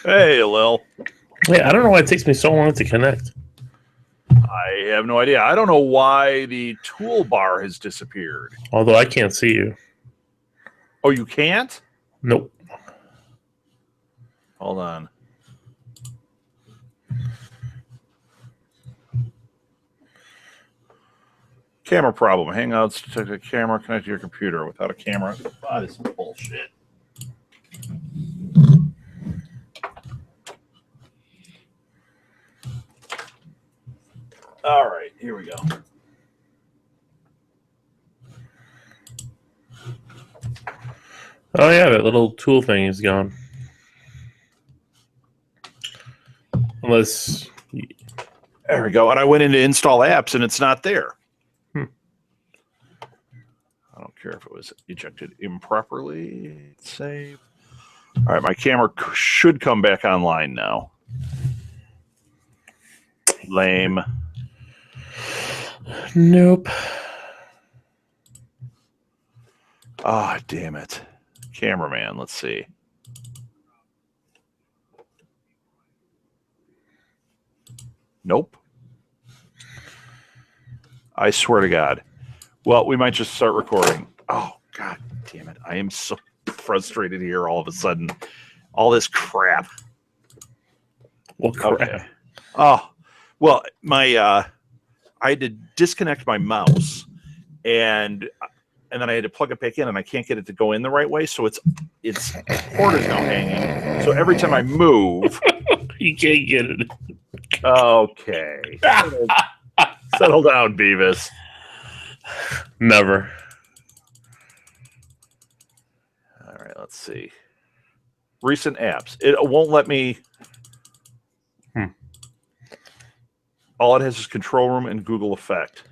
Hey, Lil. Yeah, I don't know why it takes me so long to connect. I have no idea. I don't know why the toolbar has disappeared. Although I can't see you. Oh, you can't? Nope. Hold on. Camera problem. Hangouts detect a camera connected to your computer. Without a camera. Ah, this is bullshit. All right, here we go. Oh yeah, that little tool thing is gone. Unless There we go. And I went in to install apps and it's not there. I don't care if it was ejected improperly. Save. All right, my camera should come back online now. Lame. Nope. Ah, oh, damn it. Cameraman, let's see. Nope. I swear to God. Well, we might just start recording. Oh, God damn it. I am so frustrated here all of a sudden. All this crap. What crap? Okay. Oh, well, I had to disconnect my mouse and then I had to plug it back in and I can't get it to go in the right way. So its cord is now hanging. So every time I move. You can't get it. Okay. Settle down, Beavis. Never. All right, let's see. Recent apps. It won't let me. All it has is Control Room and Google Effect.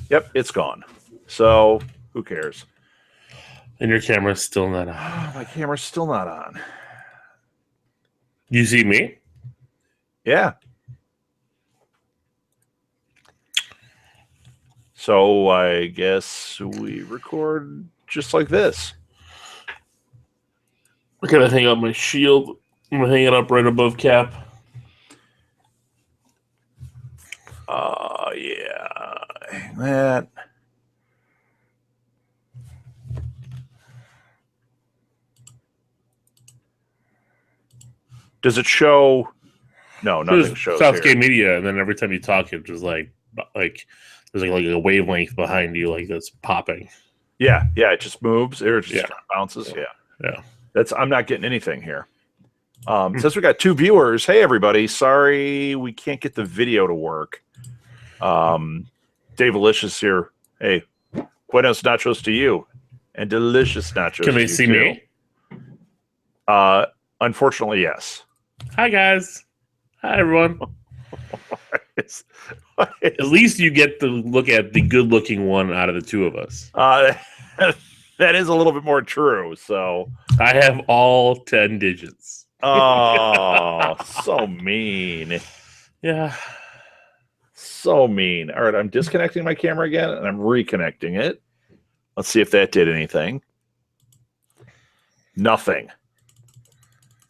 Yep, it's gone. So who cares? And your camera's still not on. My camera's still not on. You see me? Yeah. So I guess we record just like this. I gotta hang up my shield. I'm gonna hang it up right above Cap. Yeah. That. Does it show? No, nothing shows Southgate here. Media, and then every time you talk, it's just like there's like a wavelength behind you, like that's popping. Yeah, it just moves. It just bounces. Yeah. I'm not getting anything here. Since we got two viewers, hey everybody, sorry we can't get the video to work. Dave Alicious here. Hey, buenos nachos to you, and delicious nachos. Can they see me? Unfortunately, yes. Hi guys. Hi everyone. At least you get to look at the good-looking one out of the two of us. That is a little bit more true. So I have all 10 digits. Oh, so mean. Yeah. So mean. All right, I'm disconnecting my camera again, and I'm reconnecting it. Let's see if that did anything. Nothing.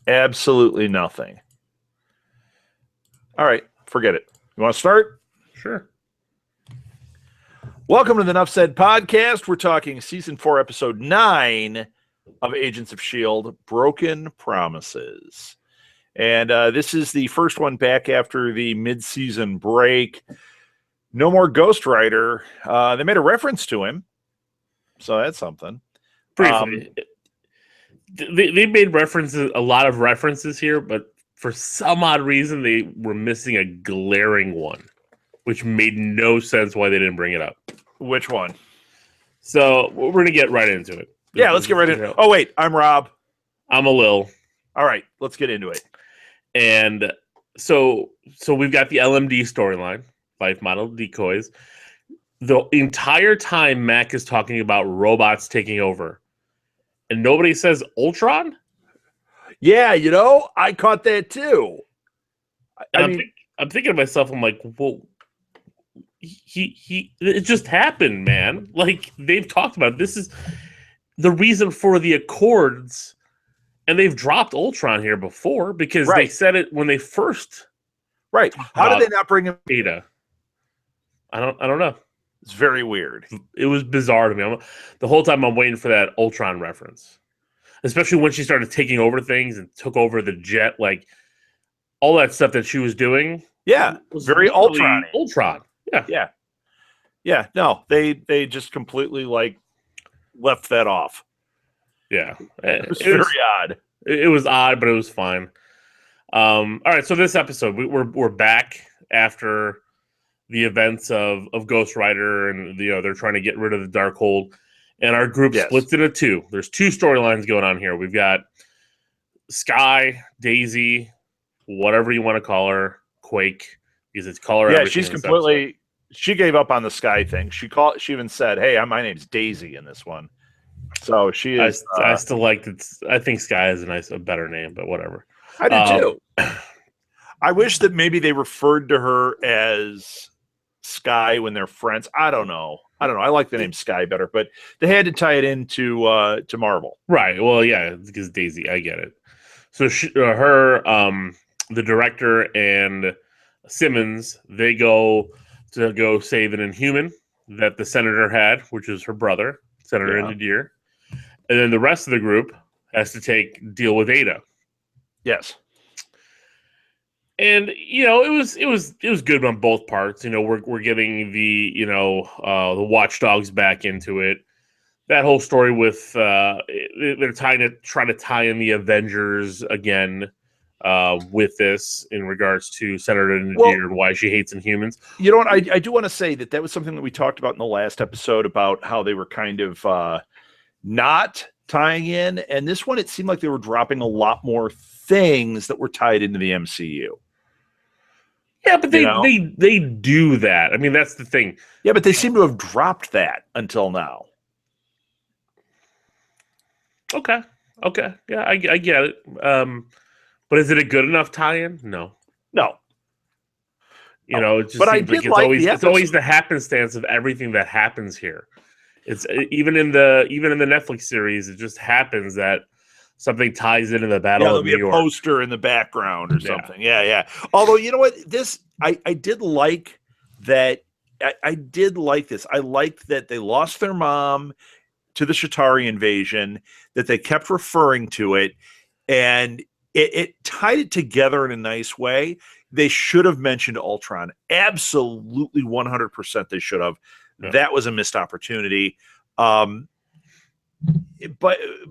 Absolutely nothing. All right, forget it. You want to start? Sure. Welcome to the Nuff Said podcast. We're talking season 4, episode 9 of Agents of S.H.I.E.L.D., Broken Promises. And this is the first one back after the mid-season break. No more Ghost Rider. They made a reference to him, so that's something. Briefly. They made references, a lot of references here, but for some odd reason, they were missing a glaring one, which made no sense why they didn't bring it up. Which one? So we're going to get right into it. Yeah, let's get right into it. Oh, wait, I'm Rob. I'm a Lil. All right, let's get into it. And so we've got the LMD storyline, life model decoys. The entire time Mac is talking about robots taking over. And nobody says Ultron? Yeah, I caught that too. I'm thinking to myself, I'm like, well, it just happened, man. Like, they've talked about it. This is the reason for the Accords And they've dropped Ultron here before because they Right. said it when they first Right. How did they not bring him? Ada. I don't know. It's very weird. It was bizarre to me. The whole time I'm waiting for that Ultron reference, especially when she started taking over things and took over the jet, like all that stuff that she was doing. Yeah, Was very literally Ultron. Ultron. Yeah. Yeah. No, they just completely like left that off. Yeah. It was very odd. It was odd, but it was fine. All right, so this episode we're back after the events of Ghost Rider, and they're trying to get rid of the Darkhold, and our group splits into two. There's two storylines going on here. We've got Sky, Daisy, whatever you want to call her, Quake, because it's color. Yeah, she's completely. She gave up on the Sky thing. She even said, "Hey, my name's Daisy in this one." So she is. I still like it. I think Sky is a better name, but whatever. I do too. I wish that maybe they referred to her as Sky when they're friends. I don't know. I like the name Sky better, but they had to tie it into to Marvel. Right. Well, yeah, because Daisy, I get it. So the director and Simmons, they go to save an Inhuman that the senator had, which is her brother, Senator Nadir. And then the rest of the group has to deal with Ada. Yes. And it was good on both parts. We're getting the the Watchdogs back into it. That whole story with they're trying to tie in the Avengers again with this in regards to Senator Nadir and why she hates Inhumans. You know what? I do want to say that was something that we talked about in the last episode about how they were kind of not tying in, and this one it seemed like they were dropping a lot more things that were tied into the MCU. Yeah, but they do that. I mean, that's the thing. Yeah, but they seem to have dropped that until now. Okay. Yeah, I get it. But is it a good enough tie-in? No. It just seems like it's always the happenstance of everything that happens here. It's even in the Netflix series, it just happens that something ties into the Battle of New York. There'll be a poster in the background or something. Yeah. Although, you know what? I did like that. I did like this. I liked that they lost their mom to the Shatari invasion, that they kept referring to it, and it tied it together in a nice way. They should have mentioned Ultron. Absolutely 100% they should have. Yeah. That was a missed opportunity. But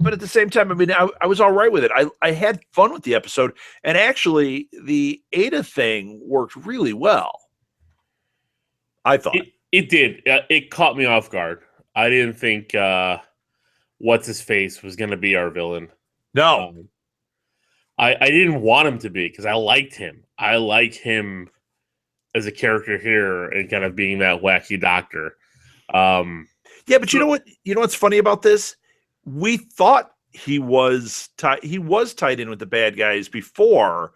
at the same time, I mean, I was all right with it. I had fun with the episode, and actually the Ada thing worked really well. I thought it did. It caught me off guard. I didn't think what's his face was going to be our villain. No, I didn't want him to be because I liked him. I like him as a character here and kind of being that wacky doctor. Yeah, but you know what? You know what's funny about this? We thought he was tied in with the bad guys before,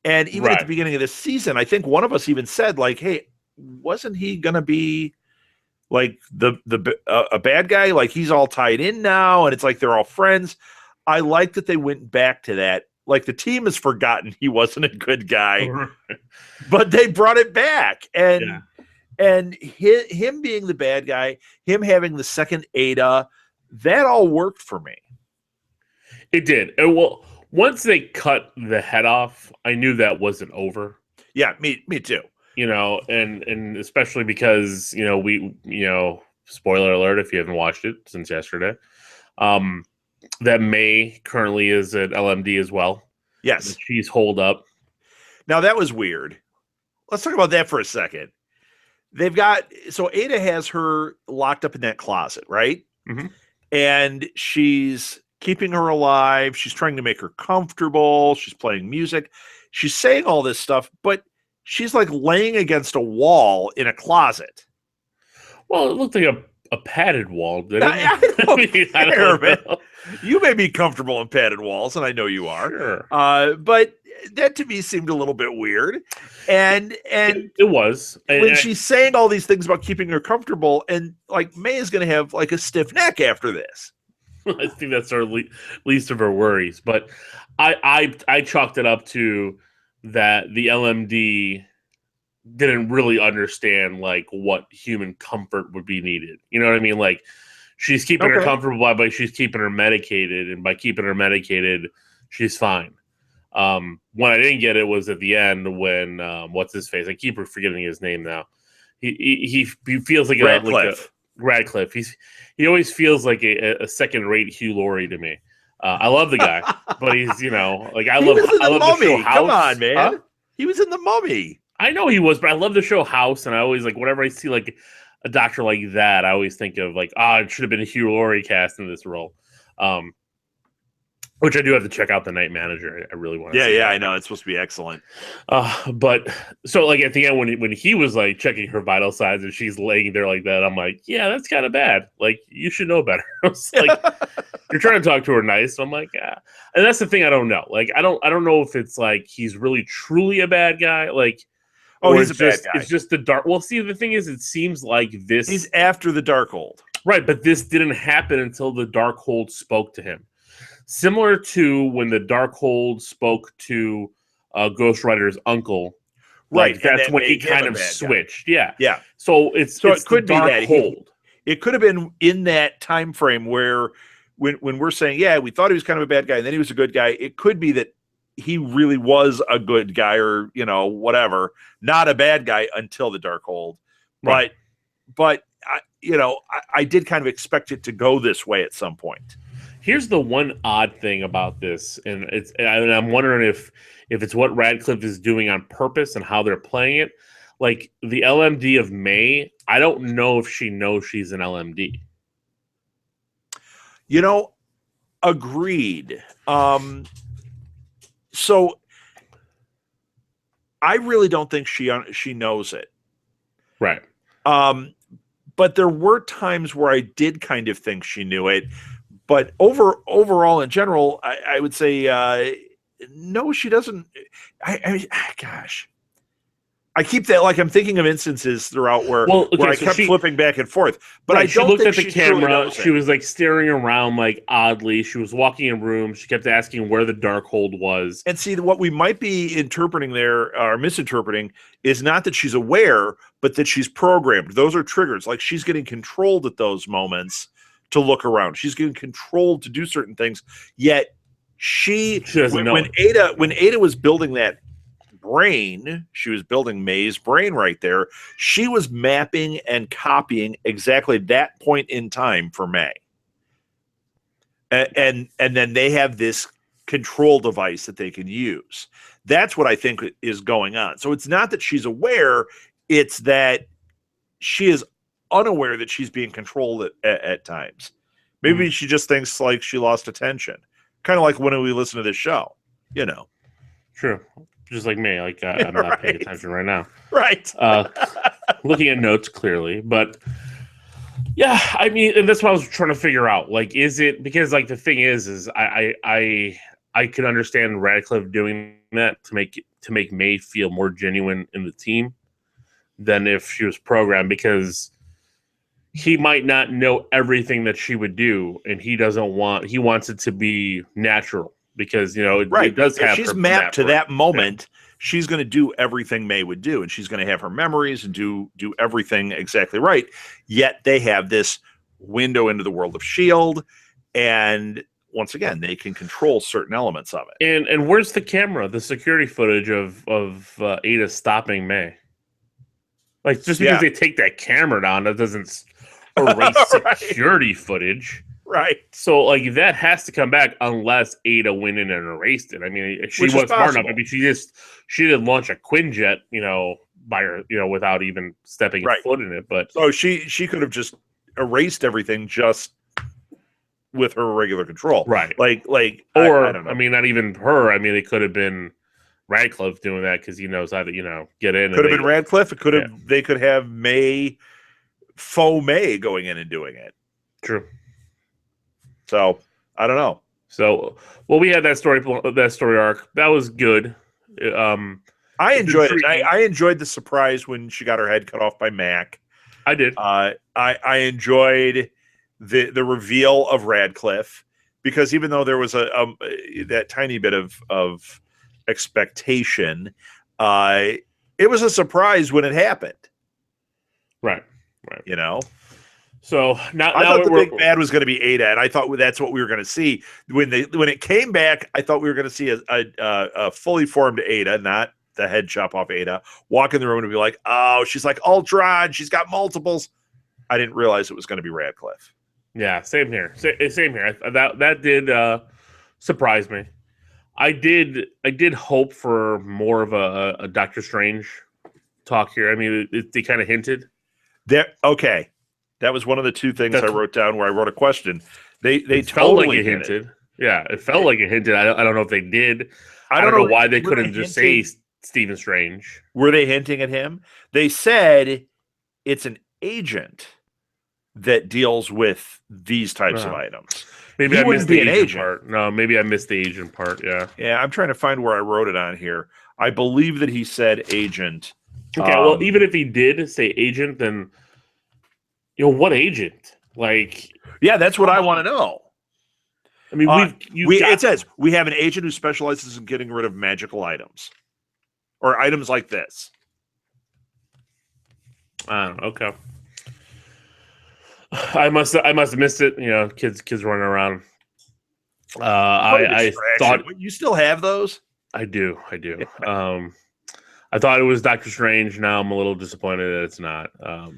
and even at the beginning of this season, I think one of us even said, like, "Hey, wasn't he gonna be like a bad guy? Like he's all tied in now, and it's like they're all friends." I like that they went back to that. Like the team has forgotten he wasn't a good guy, but they brought it back, and him being the bad guy, him having the second Ada, that all worked for me. It did. And well, once they cut the head off, I knew that wasn't over. Yeah, me too. And especially because, spoiler alert if you haven't watched it since yesterday, that May currently is at LMD as well. Yes. She's holed up. Now that was weird. Let's talk about that for a second. So Ada has her locked up in that closet, right? Mm-hmm. And she's keeping her alive. She's trying to make her comfortable. She's playing music. She's saying all this stuff, but she's like laying against a wall in a closet. Well, it looked like a padded wall, didn't it? I don't know. You may be comfortable in padded walls, and I know you are. Sure. But that to me seemed a little bit weird. And it was. When she's saying all these things about keeping her comfortable, and like May is going to have like a stiff neck after this. I think that's her least of her worries. But I chalked it up to that the LMD didn't really understand like what human comfort would be needed. You know what I mean? Like she's keeping her comfortable by she's keeping her medicated, and by keeping her medicated, she's fine. When I didn't get it was at the end when what's his face? I keep forgetting his name now. He feels like Radcliffe. He always feels like a second rate Hugh Laurie to me. I love the guy, but he's like I love the show House. Come on, man. Huh? He was in The Mummy. I know he was, but I love the show House, and I always like whenever I see like a doctor like that, I always think of like, it should have been a Hugh Laurie cast in this role. Which I do have to check out The Night Manager. I really want to. Yeah, I know it's supposed to be excellent. But so like at the end when he was like checking her vital signs and she's laying there like that, I'm like, yeah, that's kind of bad. Like you should know better. Like you're trying to talk to her nice. So I'm like, yeah. And that's the thing I don't know. Like I don't know if it's like he's really truly a bad guy. Like he's a bad guy. It's just the dark. Well, see, the thing is, it seems like this. He's after the Darkhold. Right, but this didn't happen until the Darkhold spoke to him. Similar to when the Darkhold spoke to Ghost Rider's uncle, right? Like, that's when he kind of switched. Yeah. So it could be that it could have been in that time frame where when we're saying, yeah, we thought he was kind of a bad guy, and then he was a good guy. It could be that he really was a good guy, or whatever, not a bad guy until the Darkhold. Right. But I did kind of expect it to go this way at some point. Here's the one odd thing about this, and I'm wondering if it's what Radcliffe is doing on purpose and how they're playing it. Like the LMD of May, I don't know if she knows she's an LMD. Agreed. So I really don't think she knows it. Right. But there were times where I did kind of think she knew it. But overall, in general, I would say no, she doesn't. Gosh, I keep that like I'm thinking of instances throughout where I kept flipping back and forth. But I don't looked think at the camera. She was like staring around like oddly. She was walking in rooms. She kept asking where the Darkhold was. And see, what we might be interpreting there or misinterpreting is not that she's aware, but that she's programmed. Those are triggers. Like she's getting controlled at those moments to look around. She's getting controlled to do certain things. Yet she doesn't know. When Ada was building that brain, she was building May's brain right there. She was mapping and copying exactly that point in time for May. And then they have this control device that they can use. That's what I think is going on. So it's not that she's aware, it's that she is unaware that she's being controlled at times. Maybe she just thinks like she lost attention. Kind of like when we listen to this show, True. Just like me, like I'm not paying attention right now. Right. Looking at notes clearly, but yeah, I mean, and that's what I was trying to figure out. Like, is it because like the thing is I could understand Radcliffe doing that to make May feel more genuine in the team than if she was programmed, because he might not know everything that she would do, and he wants it to be natural, because it does have. If she's mapped to that moment, she's going to do everything May would do, and she's going to have her memories and do everything exactly right. Yet they have this window into the world of S.H.I.E.L.D., and once again, they can control certain elements of it. And where's the camera, the security footage of Ada stopping May? Like, just because they take that camera down, that doesn't erase security footage. Right. So, like, that has to come back unless Ada went in and erased it. I mean, she was smart enough. I mean, she didn't launch a Quinjet, by her, without even stepping a foot in it. But so she could have just erased everything just with her regular control. Right. Or I don't know. I mean, not even her. I mean, it could have been Radcliffe doing that because he knows how to, get in. Could have been Radcliffe. It could have. They could have faux May going in and doing it. True. So I don't know. So we had that story arc. That was good. I enjoyed it. I enjoyed the surprise when she got her head cut off by Mac. I did. I enjoyed the reveal of Radcliffe, because even though there was that tiny bit of expectation, it was a surprise when it happened. Right. So I thought the big bad was going to be Ada, and I thought that's what we were going to see when it came back. I thought we were going to see a fully formed Ada, not the head chop off Ada, walk in the room and be like, "Oh, she's like Ultron. She's got multiples." I didn't realize it was going to be Radcliffe. Yeah, same here. Same here. That did surprise me. I did hope for more of a Doctor Strange talk here. I mean, they kind of hinted. Okay, that was one of the two things I wrote down where I wrote a question. They totally felt like it hinted. Yeah, it felt like it hinted. I don't know if they did. I don't know why they couldn't just say Stephen Strange. Were they hinting at him? They said it's an agent that deals with these types of items. Maybe I missed the agent part. No, maybe I missed the agent part. Yeah. Yeah, I'm trying to find where I wrote it on here. I believe that he said agent. Okay, well, even if he did say agent, then what agent? Like, yeah, that's what I want to know. I mean, it says we have an agent who specializes in getting rid of magical items or items like this. Okay. I must have missed it. Kids running around. I thought you still have those. I do. I thought it was Doctor Strange. Now I'm a little disappointed that it's not,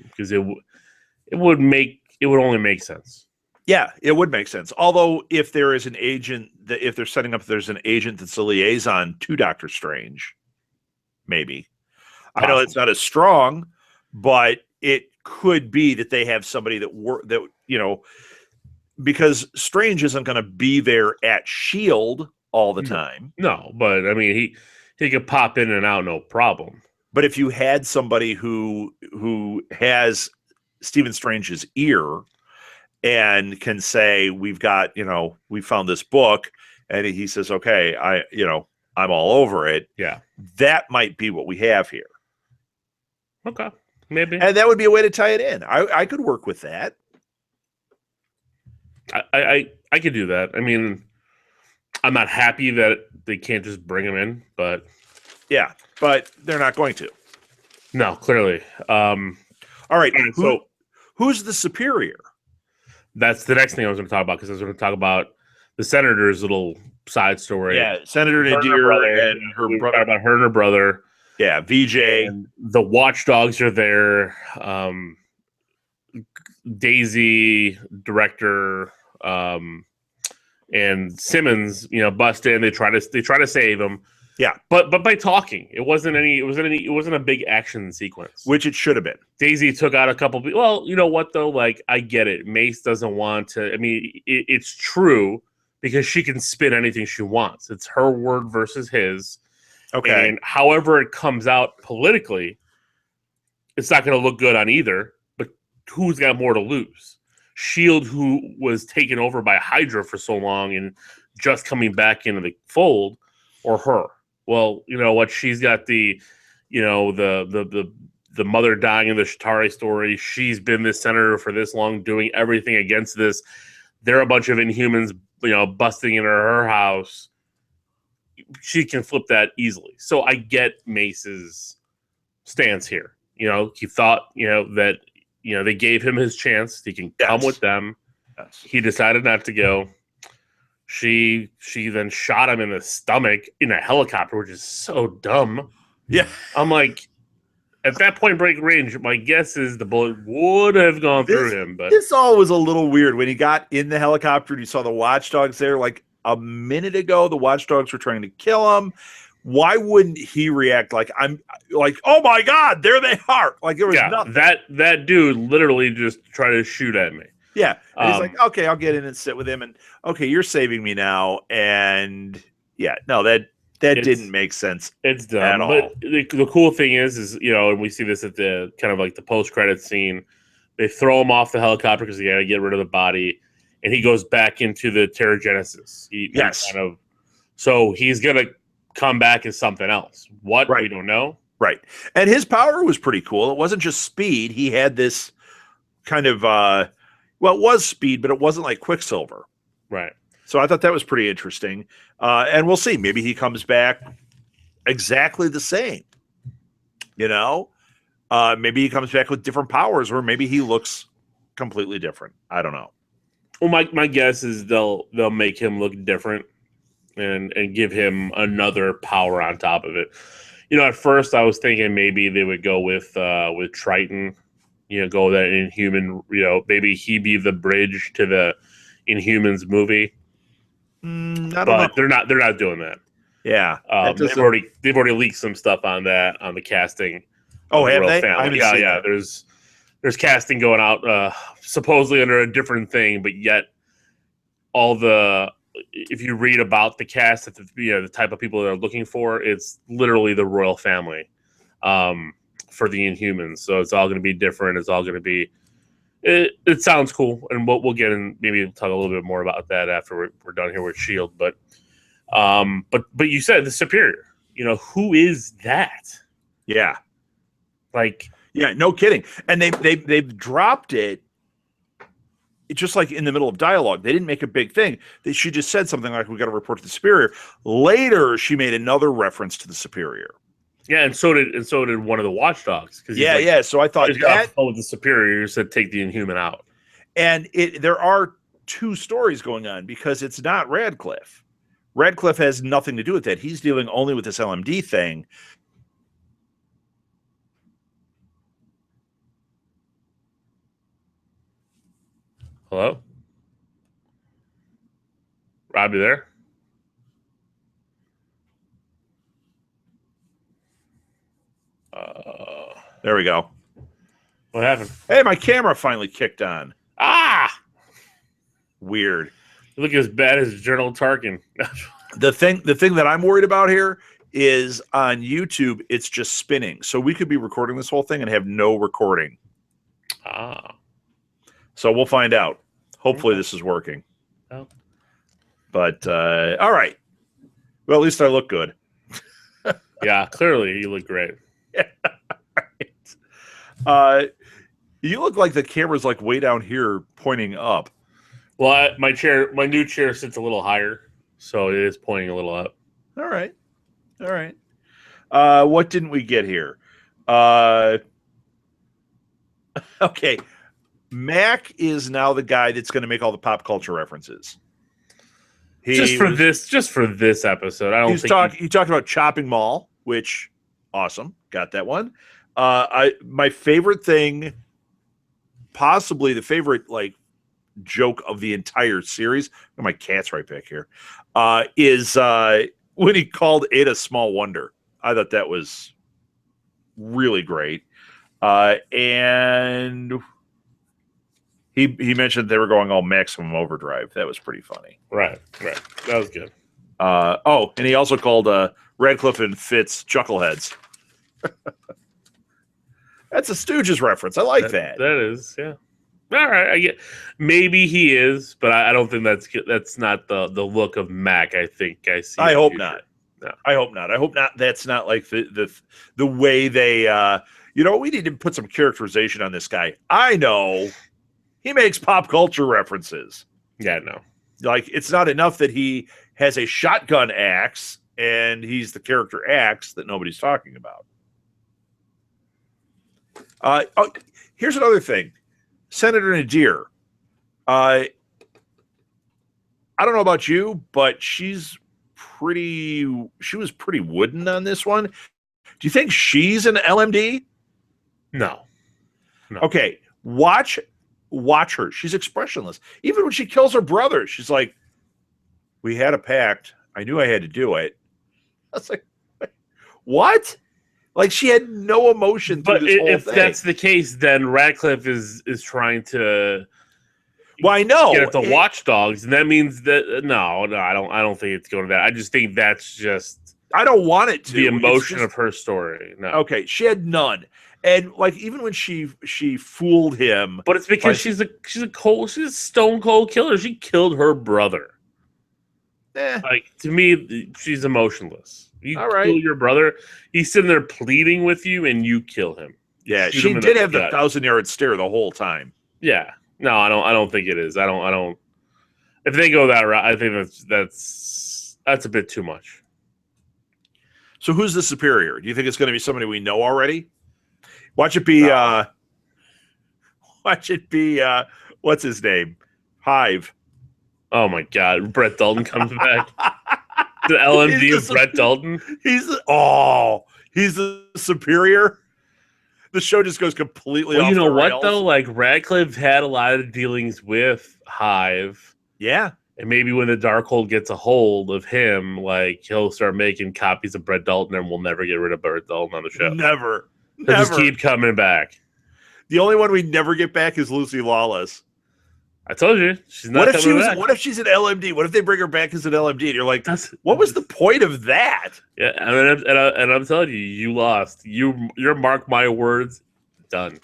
because it would only make sense. Yeah, it would make sense. Although if there is an agent if they're setting up, there's an agent that's a liaison to Doctor Strange, maybe. Possibly. I know it's not as strong, but it could be that they have somebody because Strange isn't going to be there at S.H.I.E.L.D. all the time. No, but I mean, he could pop in and out, no problem. But if you had somebody who has Stephen Strange's ear and can say, we found this book, and he says, okay, I'm all over it. Yeah. That might be what we have here. Okay. Maybe. And that would be a way to tie it in. I could work with that. I could do that. I mean, I'm not happy that they can't just bring him in, but yeah, but they're not going to. No, clearly. All right. Who's the superior? That's the next thing I was going to talk about, because I was going to talk about the senator's little side story. Yeah, Senator Nadir and her brother. About her and her brother. Yeah, VJ. And the watchdogs are there. Daisy, director, and Simmons, bust in. They try to save him. Yeah, but by talking, it wasn't a big action sequence, which it should have been. Daisy took out a couple. Well, you know what though? Like, I get it. Mace doesn't want to. I mean, it's true, because she can spin anything she wants. It's her word versus his. Okay. And however it comes out politically, it's not going to look good on either. But who's got more to lose? S.H.I.E.L.D., who was taken over by Hydra for so long and just coming back into the fold, or her? Well, you know what? She's got the mother dying in the Shatari story. She's been this senator for this long, doing everything against this. They're a bunch of Inhumans, busting into her house. She can flip that easily. So I get Mace's stance here. He thought, that, they gave him his chance. He can come with them. Yes. He decided not to go. She then shot him in the stomach in a helicopter, which is so dumb. Yeah. I'm like, at that point break range, my guess is the bullet would have gone through him. But this all was a little weird when he got in the helicopter and you saw the watchdogs there. Like a minute ago, the watchdogs were trying to kill him. Why wouldn't he react like, I'm like, oh my God, there they are. Like there was nothing. That dude literally just tried to shoot at me. Yeah. And he's like, okay, I'll get in and sit with him. And okay, you're saving me now. And yeah, no, that didn't make sense. It's dumb. But the cool thing is, and we see this at the kind of like the post-credit scene, they throw him off the helicopter because they got to get rid of the body. And he goes back into the Terrigenesis. Yes. So he's going to come back as something else. What? Right. We don't know. Right. And his power was pretty cool. It wasn't just speed. He had this kind of, Well, it was speed, but it wasn't like Quicksilver. Right. So I thought that was pretty interesting. And we'll see. Maybe he comes back exactly the same. You know, maybe he comes back with different powers, or maybe he looks completely different. I don't know. Well, my guess is they'll make him look different and give him another power on top of it. You know, at first I was thinking maybe they would go with Triton. You know, go that Inhuman. You know, maybe he be the bridge to the Inhumans movie. I don't know. But they're not doing that. Yeah, they've already leaked some stuff on that, on the casting. Oh, have Royal they? Family. Yeah. There's casting going out supposedly under a different thing, but yet if you read about the cast, the type of people they're looking for, it's literally the royal family for the Inhumans. So it's all going to be different. It's all going to be. It sounds cool, and we'll get in. Maybe talk a little bit more about that after we're done here with Shield. But you said the Superior. You know, who is that? Yeah, like, yeah, no kidding. And they've dropped it. It's just like in the middle of dialogue. They didn't make a big thing. She just said something like, "We got to report to the Superior." Later, she made another reference to the Superior. Yeah, and so did one of the Watchdogs. Yeah. So I thought that with the Superior said take the Inhuman out. And there are two stories going on because it's not Radcliffe. Radcliffe has nothing to do with that. He's dealing only with this LMD thing. Hello? Rob, you there? There we go. What happened? Hey, my camera finally kicked on. Ah! Weird. You look as bad as General Tarkin. The thing that I'm worried about here is on YouTube, it's just spinning. So we could be recording this whole thing and have no recording. Ah. So we'll find out. Hopefully this is working. Oh. But, all right. Well, at least I look good. Yeah, clearly you look great. Right. You look like the camera's like way down here pointing up. Well, my new chair sits a little higher, so it is pointing a little up. All right. What didn't we get here? Okay. Mac is now the guy that's going to make all the pop culture references. Just for this episode. I don't think he talked about Chopping Mall, which awesome. Got that one. My favorite thing, possibly the favorite like joke of the entire series. My cat's right back here. Is when he called Ada Small Wonder. I thought that was really great. And he mentioned they were going all maximum overdrive. That was pretty funny. Right. That was good. And he also called Radcliffe and Fitz chuckleheads. That's a Stooges reference. I like that. That is, yeah. All right, I get. Maybe he is, but I don't think that's not the look of Mac. I think I see. I hope not. No. I hope not. I hope not. That's not like the way they. We need to put some characterization on this guy. I know he makes pop culture references. Yeah, no. Like it's not enough that he has a shotgun axe and he's the character Axe that nobody's talking about. Here's another thing. Senator Nadir. I don't know about you, but she was pretty wooden on this one. Do you think she's an LMD? No. Okay. Watch her. She's expressionless. Even when she kills her brother, she's like, we had a pact. I knew I had to do it. I was like, what? Like she had no emotion through this whole thing. But if that's the case, then Radcliffe is trying to. Well, I know get at the Watchdogs, and that means that no, I don't think it's going to that. I just think that's just. I don't want it to. The emotion of her story. No. Okay, she had none, and like even when she fooled him, but it's because she's a stone cold killer. She killed her brother. Like to me, she's emotionless. You kill your brother. He's sitting there pleading with you, and you kill him. Yeah, she did have the 1,000-yard stare the whole time. Yeah, No, I don't. I don't think it is. I don't. If they go that route, I think that's a bit too much. So who's the superior? Do you think it's going to be somebody we know already? Watch it be. No. Watch it be. What's his name? Hive. Oh my God, Brett Dalton comes back. The LMD of Brett Dalton. He's the superior. The show just goes completely off You know the what rails. though? Like Radcliffe had a lot of dealings with Hive. Yeah. And maybe when the Darkhold gets a hold of him, like he'll start making copies of Brett Dalton, and we'll never get rid of Brett Dalton on the show. Never. He'll just keep coming back. The only one we never get back is Lucy Lawless. I told you, she's not coming back. What if she's an LMD? What if they bring her back as an LMD? And you're like, what was the point of that? Yeah, and I'm telling you, you lost. You're mark my words. Done.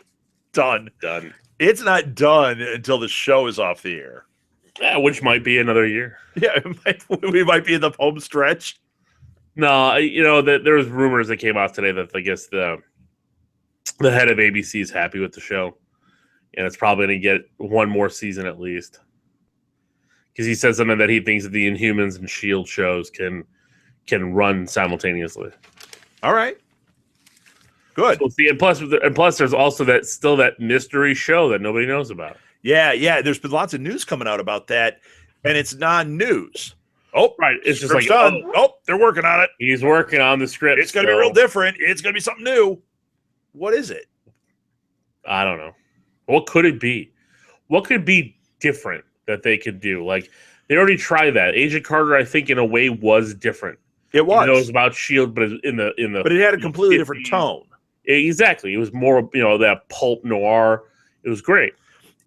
It's not done until the show is off the air. Yeah, which might be another year. Yeah, we might be in the home stretch. No, there was rumors that came out today that I guess the head of ABC is happy with the show, and it's probably going to get one more season at least. Because he said something that he thinks that the Inhumans and Shield shows can run simultaneously. All right, good. So we'll see, and plus, there's also that mystery show that nobody knows about. Yeah. There's been lots of news coming out about that, and it's non-news. Oh, right. It's just like, done. They're working on it. He's working on the script. It's going to be real different. It's going to be something new. What is it? I don't know. What could it be? What could be different that they could do? Like, they already tried that. Agent Carter, I think, in a way, was different. It was. It was about S.H.I.E.L.D., but but it had a completely different tone. Exactly. It was more, that pulp noir. It was great.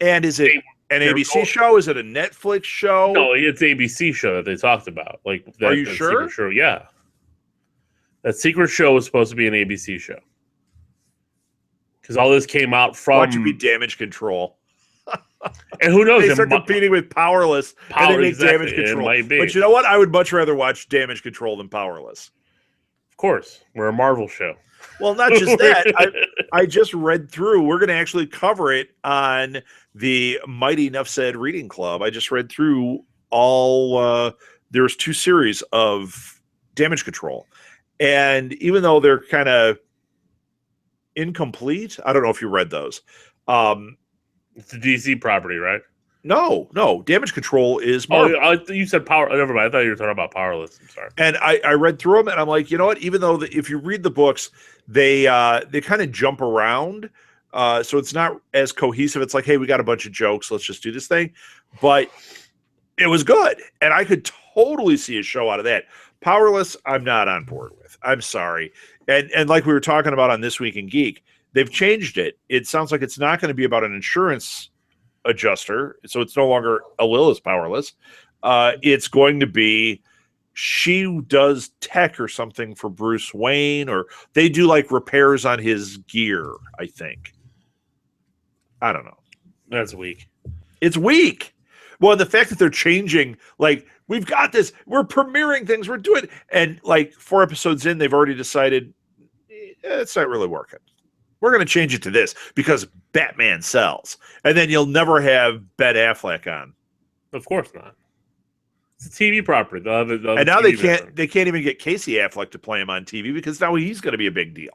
And is it an ABC show? Is it a Netflix show? No, it's an ABC show that they talked about. Like, are you sure? Secret show, yeah. That secret show was supposed to be an ABC show. Because all this came out from... Watch it be Damage Control. And who knows? They start competing with Powerless, and they make Damage Control. But you know what? I would much rather watch Damage Control than Powerless. Of course. We're a Marvel show. Well, not just that. I just read through. We're going to actually cover it on the Mighty Nuff Said Reading Club. I just read through all... there's 2 series of Damage Control. And even though they're kind of incomplete, I don't know if you read those. It's a DC property, right? No. Damage Control is Marvel. You said Power. Never mind. I thought you were talking about Powerless. I'm sorry. And I read through them, and I'm like, you know what? Even though if you read the books, they kind of jump around, so it's not as cohesive. It's like, hey, we got a bunch of jokes. Let's just do this thing. But it was good, and I could totally see a show out of that. Powerless, I'm not on board with. I'm sorry. And like we were talking about on This Week in Geek, they've changed it. It sounds like it's not going to be about an insurance adjuster, so it's no longer Alil is powerless. It's going to be she does tech or something for Bruce Wayne, or they do like repairs on his gear, I think. I don't know. That's weak. It's weak. Well, the fact that they're changing, like, we've got this, we're premiering things, we're doing, and like 4 episodes in, they've already decided it's not really working. We're going to change it to this because Batman sells. And then you'll never have Ben Affleck on. Of course not. It's a TV property. And now they can't even get Casey Affleck to play him on TV because now he's going to be a big deal.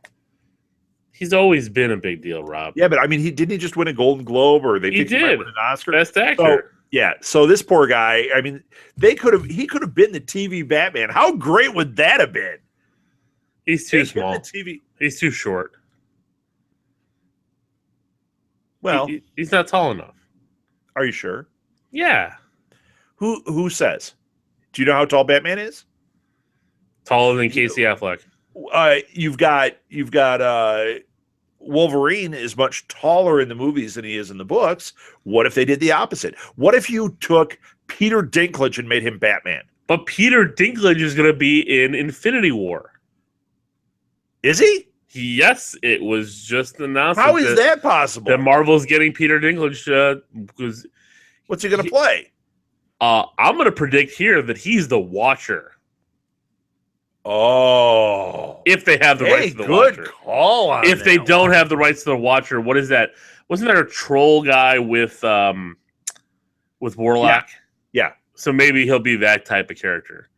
He's always been a big deal, Rob. Yeah, but I mean, didn't he just win a Golden Globe, or they think he might win an Oscar? Best actor. So, yeah. So this poor guy, I mean, he could have been the TV Batman. How great would that have been? He's too small. He's too short. Well, he's not tall enough. Are you sure? Yeah. Who says? Do you know how tall Batman is? Taller than Casey Affleck. You've got Wolverine is much taller in the movies than he is in the books. What if they did the opposite? What if you took Peter Dinklage and made him Batman? But Peter Dinklage is going to be in Infinity War. Is he? Yes, it was just announced. How is that possible? That Marvel's getting Peter Dinklage because what's he going to play? I'm going to predict here that he's the Watcher. Oh, if they have the rights to the Watcher. Good call on if they don't have the rights to the Watcher, what is that? wasn't there a troll guy with Warlock? Yeah. So maybe he'll be that type of character.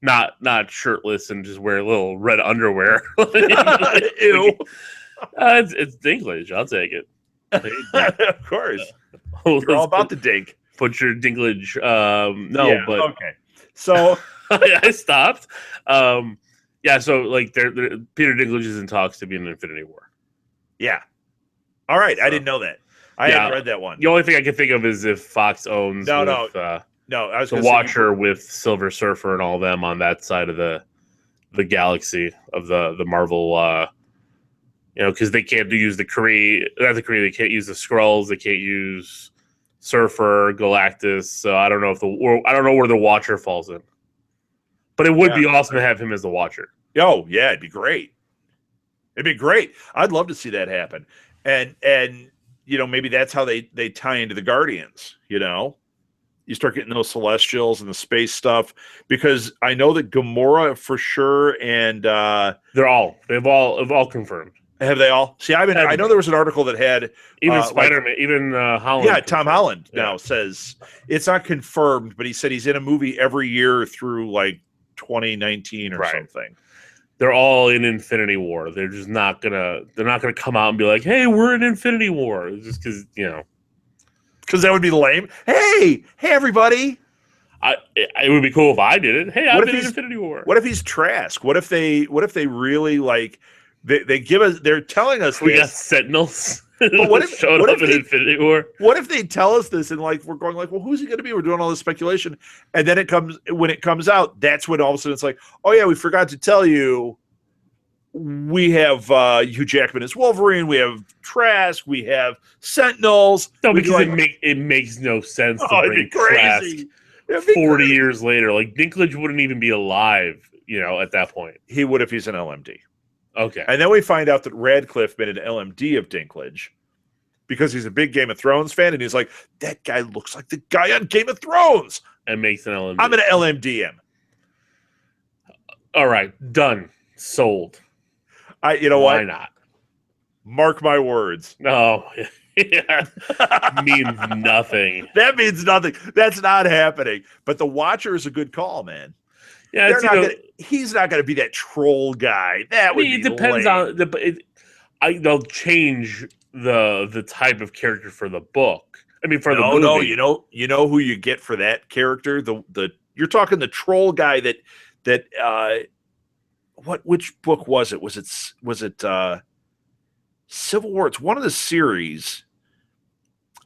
Not shirtless and just wear little red underwear. Ew. It's Dinklage. I'll take it. Of course. You're all about the dink. Put your Dinklage. But okay. So I stopped. So like Peter Dinklage is in talks to be in Infinity War. Yeah. All right. I didn't know that. I hadn't read that one. The only thing I can think of is if Fox owns I was the Watcher with Silver Surfer and all them on that side of the galaxy of the Marvel. Because they can't use the Kree. Not the Kree. They can't use the Skrulls. They can't use Surfer, Galactus. So I don't know I don't know where the Watcher falls in. But it would be awesome to have him as the Watcher. Oh yeah, it'd be great. I'd love to see that happen. And maybe that's how they tie into the Guardians. You start getting those Celestials and the space stuff, because I know that Gamora for sure, and they've all confirmed. Have they all? See, I know there was an article that had even Spider-Man, even Holland. Yeah, Tom Holland now says it's not confirmed, but he said he's in a movie every year through like 2019 or something. They're all in Infinity War. They're just not gonna come out and be like, "Hey, we're in Infinity War," just because because that would be lame. Hey, everybody! It would be cool if I did it. Hey, I'm in Infinity War. What if he's Trask? What if they really like? They give us. They're telling us we got Sentinels. But what if showed up in Infinity War? What if they tell us this and like we're going like, well, who's he going to be? We're doing all this speculation, and then when it comes out, that's when all of a sudden it's like, oh yeah, we forgot to tell you. We have Hugh Jackman as Wolverine. We have Trask. We have Sentinels. No, because it makes no sense to bring Trask 40 years later. Like Dinklage wouldn't even be alive, at that point. He would if he's an LMD. Okay. And then we find out that Radcliffe made an LMD of Dinklage because he's a big Game of Thrones fan, and he's like, that guy looks like the guy on Game of Thrones. And makes an LMD. I'm going to LMD him. All right. Done. Sold. You know what? Why not? Mark my words. No. Means nothing. That means nothing. That's not happening. But the Watcher is a good call, man. Yeah, he's not going to be that troll guy. It depends lame. on they'll change the type of character for the book. I mean, for the movie. No, you know who you get for that character. You're talking the troll guy that which book was it? Was it Civil War? It's one of the series.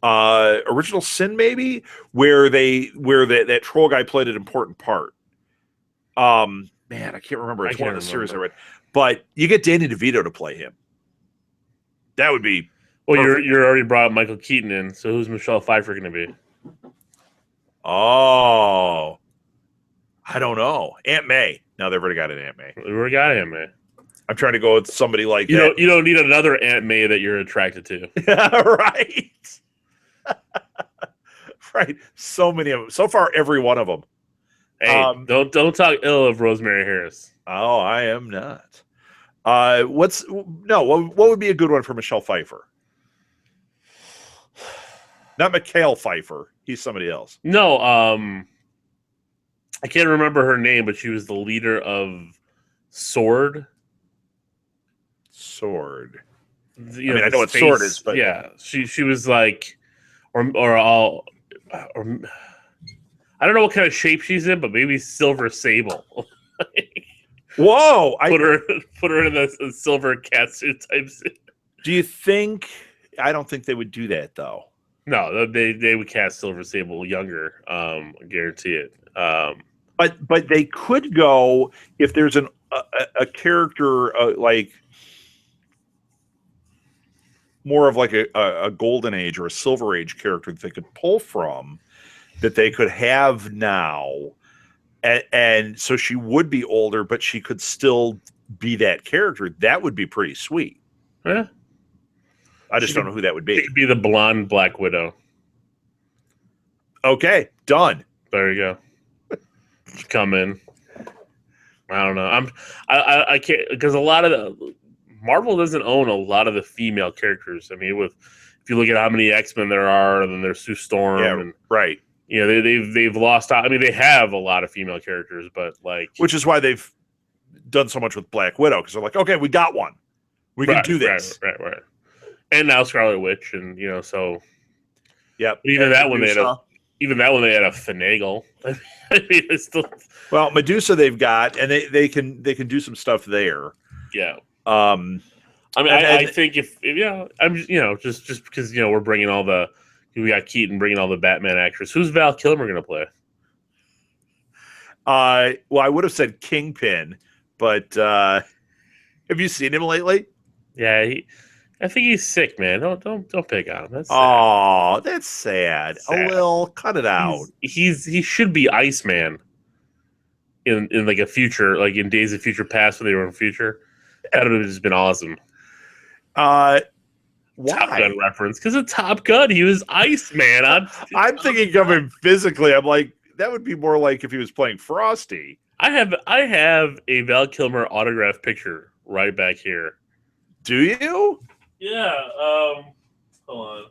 Original Sin, maybe, where that troll guy played an important part. Man, I can't remember. It's one of the series I read. But you get Danny DeVito to play him. That would be perfect. You're already brought Michael Keaton in, so who's Michelle Pfeiffer going to be? Oh, I don't know. Aunt May. No, they've already got an Aunt May. We already got Aunt May. I'm trying to go with somebody like that. You don't need another Aunt May that you're attracted to. Right. Right. So many of them. So far, every one of them. Hey, don't talk ill of Rosemary Harris. Oh, I am not. What would be a good one for Michelle Pfeiffer? Not Mikhail Pfeiffer. He's somebody else. No, I can't remember her name, but she was the leader of S4e9. I know what S4e9 is, but yeah, she was like, or I don't know what kind of shape she's in, but maybe Silver Sable. Whoa! Put her in the silver catsuit type suit. Do you think? I don't think they would do that though. No, they would cast Silver Sable younger. I guarantee it. But they could go if there's a character like more of like a golden age or a silver age character that they could pull from, that they could have now, and so she would be older, but she could still be that character. That would be pretty sweet. Yeah. I just don't know who that would be. It could be the blonde Black Widow. Okay, done. There you go. Come in. I don't know. I can't, because a lot of Marvel doesn't own a lot of the female characters. I mean, with if you look at how many X-Men there are, then there's Sue Storm, Yeah, and right. you know they've lost out. I mean, they have a lot of female characters, but like, Which is why they've done so much with Black Widow, because they're like, okay, we got one. We can do this. Right. And now Scarlet Witch, and you know, so Yep. even And that one they had Medusa. even that one they had a finagle. I mean, it's still Well, Medusa they've got, and they can do some stuff there. yeah. Um, I mean, And- I and- think if yeah, I'm just because we're bringing all the we got Keaton bringing all the Batman actors. Who's Val Kilmer going to play? well, I would have said Kingpin, but have you seen him lately? Yeah, I think he's sick, man. Don't pick on him. That's sad. Oh, that's sad. Sad. Well, cut it out. He should be Iceman in like a future, like in Days of Future Past when they were in future. That would have just been awesome. Why? Top Gun reference because of Top Gun. He was Iceman. I'm thinking of him physically. I'm like, that would be more like if he was playing Frosty. I have a Val Kilmer autograph picture right back here. Do you? Yeah. Hold on.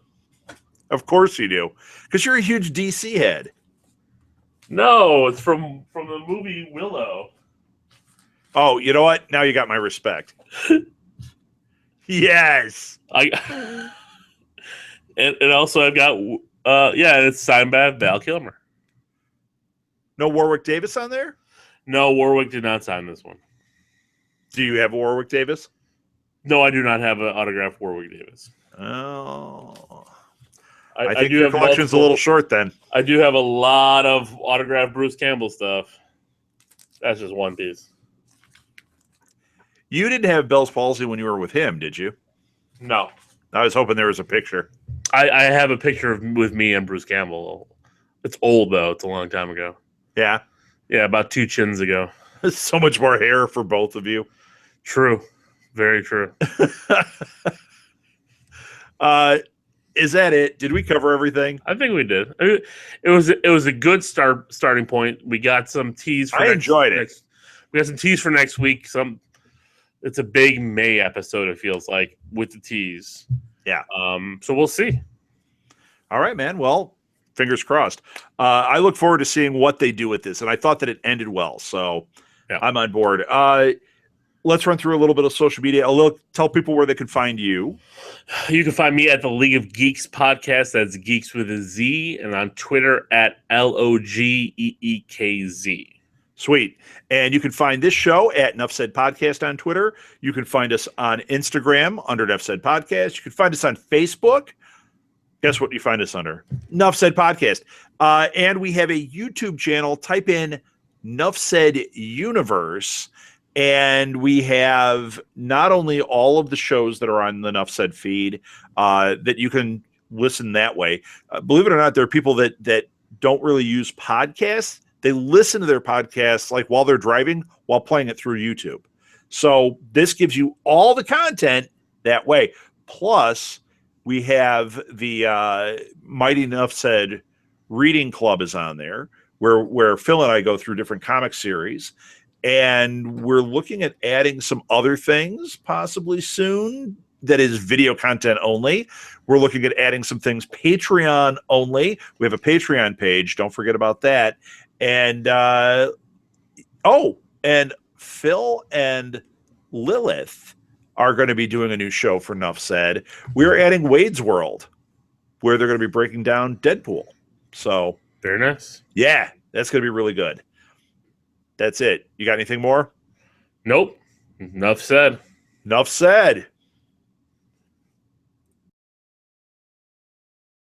Of course you do, because you're a huge DC head. No, it's from the movie Willow. Oh, you know what? Now you got my respect. Yes. And also I've got it's signed by Val Kilmer. No Warwick Davis on there? No, Warwick did not sign this one. Do you have Warwick Davis? No, I do not have an autographed Warwick Davis. Oh. I I think do your have collection's a little short then. I do have a lot of autographed Bruce Campbell stuff. That's just one piece. You didn't have Bell's palsy when you were with him, did you? No. I was hoping there was a picture. I have a picture with me and Bruce Campbell. It's old, though. It's a long time ago. Yeah. Yeah, about 2 chins ago. So much more hair for both of you. True. Very true. Is that it? Did we cover everything? I think we did. It was a good starting point. We got some teas. I enjoyed it. We got some teas for next week. It's a big May episode. It feels like with the teas. Yeah. So we'll see. All right, man. Well, fingers crossed. I look forward to seeing what they do with this, and I thought that it ended well, so yeah. I'm on board. Let's run through a little bit of social media. Tell people where they can find you. You can find me at the League of Geeks podcast. That's Geeks with a Z, and on Twitter at LOGEEKZ. Sweet. And you can find this show at Nuff Said Podcast on Twitter. You can find us on Instagram under Nuff Said Podcast. You can find us on Facebook. Guess what you find us under? Nuff Said Podcast. And we have a YouTube channel. Type in Nuff Said Universe. And we have not only all of the shows that are on the Nuff Said feed that you can listen that way. Believe it or not, there are people that don't really use podcasts. They listen to their podcasts like while they're driving, while playing it through YouTube. So this gives you all the content that way. Plus, we have the Mighty Nuff Said Reading Club is on there, where Phil and I go through different comic series. And we're looking at adding some other things possibly soon that is video content only. We're looking at adding some things Patreon only. We have a Patreon page. Don't forget about that. And and Phil and Lilith are going to be doing a new show for Nuff Said. We're adding Wade's World, where they're going to be breaking down Deadpool. So very nice. Yeah, that's going to be really good. That's it. You got anything more? Nope. Enough said. Enough said.